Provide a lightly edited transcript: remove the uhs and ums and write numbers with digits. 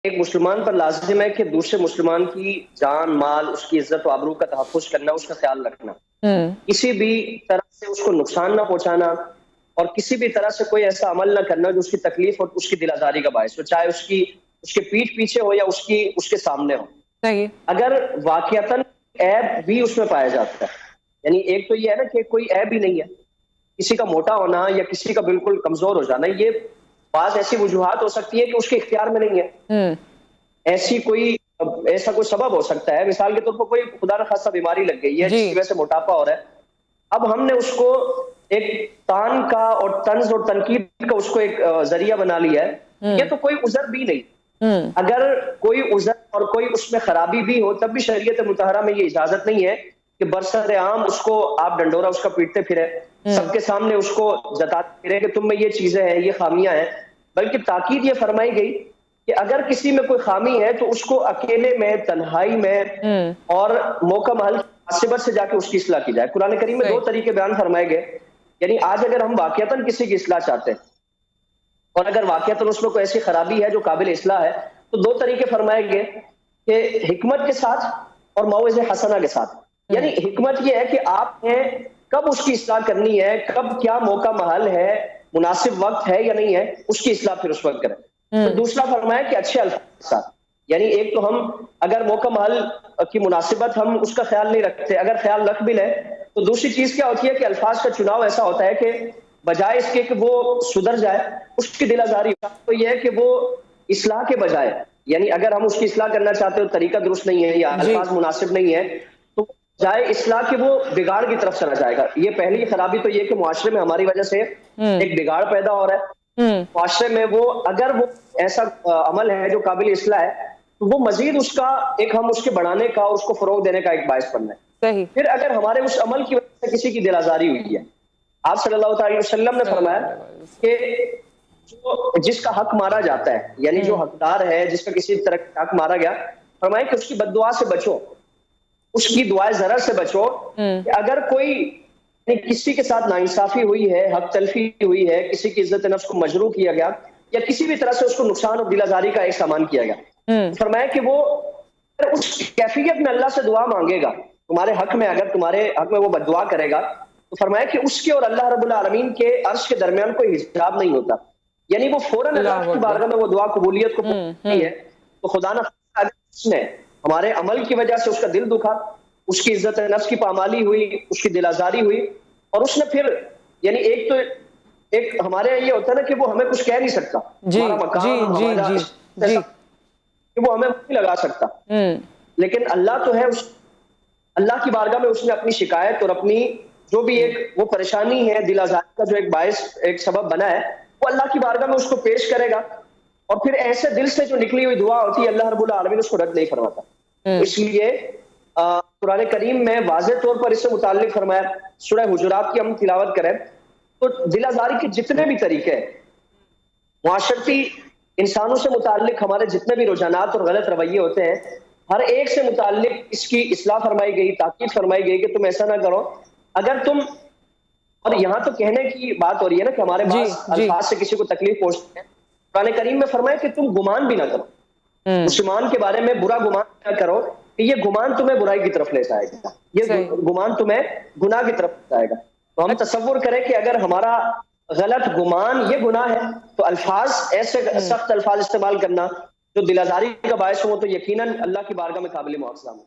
ایک مسلمان پر لازم ہے کہ دوسرے مسلمان کی جان مال، اس کی عزت و آبرو کا تحفظ کرنا، اس کا خیال رکھنا، کسی بھی طرح سے اس کو نقصان نہ پہنچانا، اور کسی بھی طرح سے کوئی ایسا عمل نہ کرنا جو اس کی تکلیف اور اس کی دل آزاری کا باعث ہو، چاہے اس کے پیٹھ پیچھے ہو یا اس کے سامنے ہو۔ صحیح۔ اگر واقعتاً عیب بھی اس میں پایا جاتا ہے، یعنی ایک تو یہ ہے نا کہ کوئی عیب ہی نہیں ہے، کسی کا موٹا ہونا یا کسی کا بالکل کمزور ہو جانا، یہ بعض ایسی وجوہات ہو سکتی ہے کہ اس کے اختیار میں نہیں ہے، ایسا کوئی سبب ہو سکتا ہے، مثال کے طور پر کوئی خدا نہ خاصہ بیماری لگ گئی ہے جس کی وجہ سے موٹاپا ہو رہا ہے، اب ہم نے اس کو ایک تان کا اور طنز اور تنقید کا اس کو ایک ذریعہ بنا لیا ہے، یہ تو کوئی عذر بھی نہیں۔ اگر کوئی عذر اور کوئی اس میں خرابی بھی ہو تب بھی شریعت مطہرہ میں یہ اجازت نہیں ہے کہ برسر عام اس کو آپ ڈنڈورا اس کا پیٹتے پھرے، سب کے سامنے اس کو جتاتے پھرے کہ تم میں یہ چیزیں ہیں، یہ خامیاں ہیں، بلکہ تاکید یہ فرمائی گئی کہ اگر کسی میں کوئی خامی ہے تو اس کو اکیلے میں، تنہائی میں اور موقع محل مناسبت سے جا کے اس کی اصلاح کی جائے۔ قرآن کریم میں 2 طریقے بیان فرمائے گئے، یعنی آج اگر ہم واقعتاً کسی کی اصلاح چاہتے ہیں اور اگر واقعتاً اس میں کوئی ایسی خرابی ہے جو قابل اصلاح ہے تو 2 طریقے فرمائے گئے کہ حکمت کے ساتھ اور موعظہ حسنہ کے ساتھ۔ یعنی حکمت یہ ہے کہ آپ نے کب اس کی اصلاح کرنی ہے، کب کیا موقع محل ہے، مناسب وقت ہے یا نہیں ہے، اس کی اصلاح پھر اس وقت کریں۔ تو دوسرا فرمایا کہ اچھے الفاظ کے ساتھ، یعنی ایک تو ہم اگر موقع محل کی مناسبت ہم اس کا خیال نہیں رکھتے، اگر خیال رکھ بھی لیں تو دوسری چیز کیا ہوتی ہے کہ الفاظ کا چناؤ ایسا ہوتا ہے کہ بجائے اس کے کہ وہ سدھر جائے، اس کی دل آزاری تو یہ ہے کہ وہ اصلاح کے بجائے، یعنی اگر ہم اس کی اصلاح کرنا چاہتے ہو طریقہ درست نہیں ہے یا الفاظ مناسب نہیں ہے تو بجائے اصلاح کے وہ بگاڑ کی طرف چلا جائے گا۔ یہ پہلی خرابی تو یہ کہ معاشرے میں ہماری وجہ سے ایک بگاڑ پیدا ہو رہا ہے، معاشرے میں اگر وہ ایسا عمل ہے جو قابل اصلاح ہے تو وہ مزید اس کا ہم اس کے بڑھانے کا اور اس کو فروغ دینے کا ایک باعث بننا ہے۔ پھر اگر ہمارے اس عمل کی وجہ سے کسی کی دل آزاری ہوئی ہے، آپ صلی اللہ علیہ وسلم نے فرمایا کہ جس کا حق مارا جاتا ہے، یعنی جو حقدار ہے جس کا کسی طرح کا حق مارا گیا، فرمایا کہ اس کی بد دعا سے بچو، اس کی دعائے ضرر سے بچو، کہ اگر کوئی کسی کے ساتھ ناانصافی ہوئی ہے، حق تلفی ہوئی ہے، کسی کی عزت نفس کو مجروح کیا گیا یا کسی بھی طرح سے اس کو نقصان اور دل آزاری کا ایک سامان کیا گیا، فرمایا کہ وہ اس کیفیت میں اللہ سے دعا مانگے گا تمہارے حق میں، اگر تمہارے حق میں وہ بد دعا کرے گا تو فرمایا کہ اس کے اور اللہ رب العالمین کے عرش کے درمیان کوئی حجاب نہیں ہوتا، یعنی وہ فوراً اللہ کی بارگاہ میں وہ دعا قبولیت کو پہنچتی ہے۔ تو خدا نہ خواستہ اگر اس نے ہمارے عمل کی وجہ سے اس کا دل دکھا، اس کی عزت نفس کی پامالی ہوئی، اس کی دل آزاری ہوئی، اور اس نے پھر یعنی ایک ہمارے یہ ہوتا ہے نا کہ وہ ہمیں کچھ کہہ نہیں سکتا، ہمارا مقام کہ وہ ہمیں نہیں لگا سکتا، لیکن اللہ تو ہے، اللہ کی بارگاہ میں اس نے اپنی شکایت اور اپنی جو بھی ایک وہ پریشانی ہے، دل آزاری کا جو ایک باعث ایک سبب بنا ہے، وہ اللہ کی بارگاہ میں اس کو پیش کرے گا، اور پھر ایسے دل سے جو نکلی ہوئی دعا ہوتی ہے اللہ رب العالمین اس کو رد نہیں فرماتا۔ اس لیے قرآن کریم میں واضح طور پر اس سے متعلق فرمایا، سورہ حجرات کی ہم تلاوت کریں تو دل آزاری کے جتنے بھی طریقے ہیں، معاشرتی انسانوں سے متعلق ہمارے جتنے بھی رجحانات اور غلط رویے ہوتے ہیں، ہر ایک سے متعلق اس کی اصلاح فرمائی گئی، تاکید فرمائی گئی کہ تم ایسا نہ کرو۔ اگر تم، اور یہاں تو کہنے کی بات ہو رہی ہے نا کہ ہمارے پاس الفاظ سے کسی کو تکلیف پہنچتی ہے، قرآن کریم میں فرمایا کہ تم گمان بھی نہ کرو، مسلمان کے بارے میں برا گمان نہ کرو کہ یہ گمان تمہیں برائی کی طرف لے جائے گا، یہ گمان تمہیں گناہ کی طرف لے جائے گا۔ تو ہم تصور کریں کہ اگر ہمارا غلط گمان یہ گناہ ہے تو الفاظ ایسے سخت الفاظ استعمال کرنا جو دل آزاری کا باعث ہو تو یقیناً اللہ کی بارگاہ میں قابل مواخذہ ہو۔